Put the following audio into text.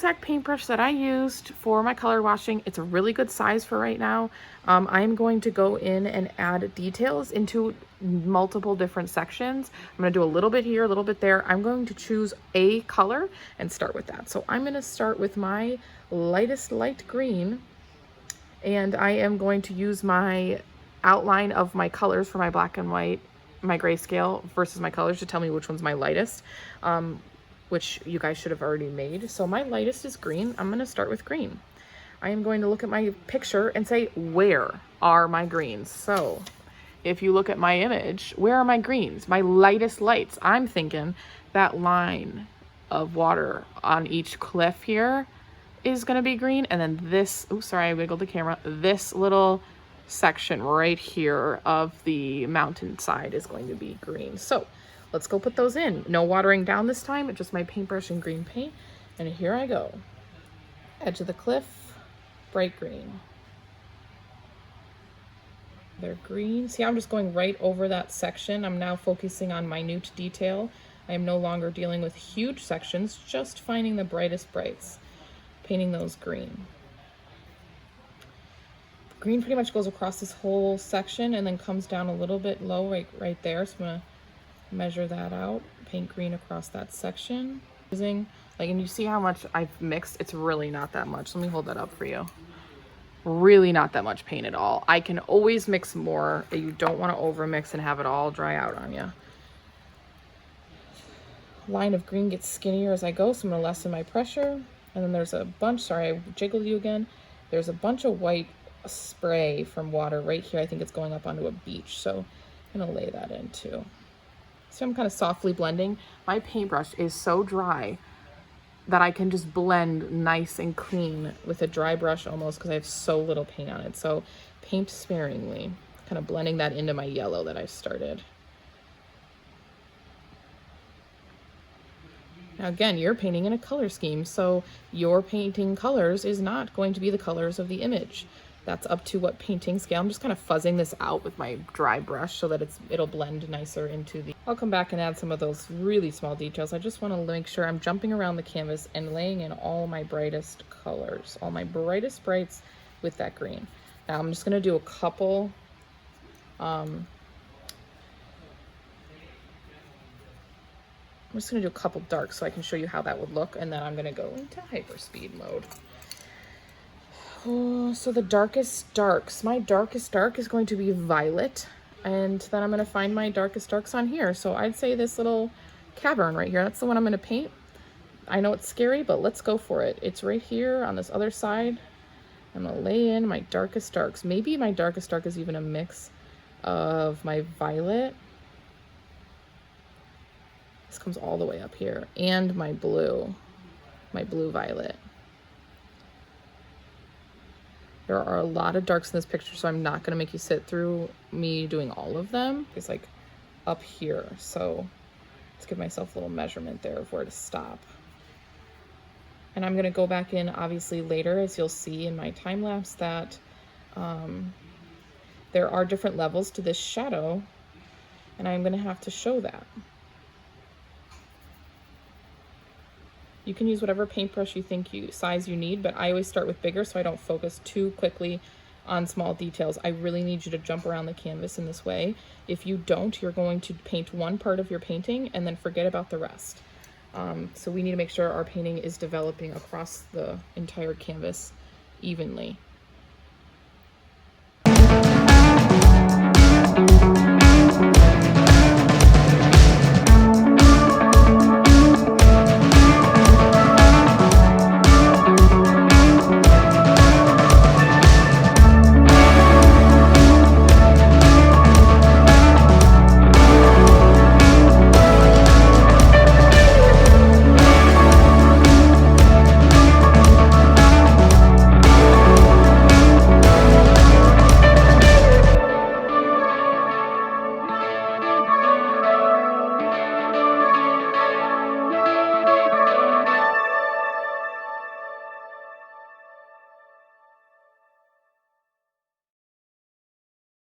Exact paintbrush that I used for my color washing. It's a really good size for right now. I'm going to go in and add details into multiple different sections. I'm going to do a little bit here, a little bit there. I'm going to choose a color and start with that. So I'm going to start with my lightest light green, and I am going to use my outline of my colors for my black and white, my grayscale versus my colors to tell me which one's my lightest. Which you guys should have already made. So my lightest is green. I'm gonna start with green. I am going to look at my picture and say, where are my greens? So if you look at my image, where are my greens? My lightest lights. I'm thinking that line of water on each cliff here is gonna be green. And then this, oh, sorry, I wiggled the camera. This little section right here of the mountainside is going to be green. So let's go put those in. No watering down this time, just my paintbrush and green paint. And here I go. Edge of the cliff, bright green. They're green. See, I'm just going right over that section. I'm now focusing on minute detail. I am no longer dealing with huge sections, just finding the brightest brights, painting those green. Green pretty much goes across this whole section and then comes down a little bit low right there. So I'm gonna measure that out, paint green across that section. Using, like, and you see how much I've mixed? It's really not that much. Let me hold that up for you. Really not that much paint at all. I can always mix more. You don't want to over mix and have it all dry out on you. Line of green gets skinnier as I go, so I'm gonna lessen my pressure. And then there's a bunch, sorry, I jiggled you again. There's a bunch of white spray from water right here. I think it's going up onto a beach, so I'm gonna lay that in too. So I'm kind of softly blending. My paintbrush is so dry that I can just blend nice and clean with a dry brush almost, because I have so little paint on it. So paint sparingly, kind of blending that into my yellow that I started. Now again, you're painting in a color scheme, so your painting colors is not going to be the colors of the image. That's up to what painting scale. I'm just kind of fuzzing this out with my dry brush so that it'll blend nicer into the... I'll come back and add some of those really small details. I just want to make sure I'm jumping around the canvas and laying in all my brightest colors, all my brightest brights with that green. Now I'm just going to do a couple I'm just going to do a couple darks so I can show you how that would look, and then I'm going to go into hyperspeed mode. Oh, so the darkest darks. My darkest dark is going to be violet, and then I'm going to find my darkest darks on here. So I'd say this little cavern right here, that's the one I'm going to paint. I know it's scary, but let's go for it. It's right here on this other side. I'm going to lay in my darkest darks. Maybe my darkest dark is even a mix of my violet. This comes all the way up here, and my blue violet. There are a lot of darks in this picture, so I'm not going to make you sit through me doing all of them. It's like up here, so let's give myself a little measurement there of where to stop. And I'm going to go back in obviously later, as you'll see in my time lapse, that there are different levels to this shadow, and I'm going to have to show that. You can use whatever paintbrush you think size you need, but I always start with bigger so I don't focus too quickly on small details. I really need you to jump around the canvas in this way. If you don't, you're going to paint one part of your painting and then forget about the rest. So we need to make sure our painting is developing across the entire canvas evenly.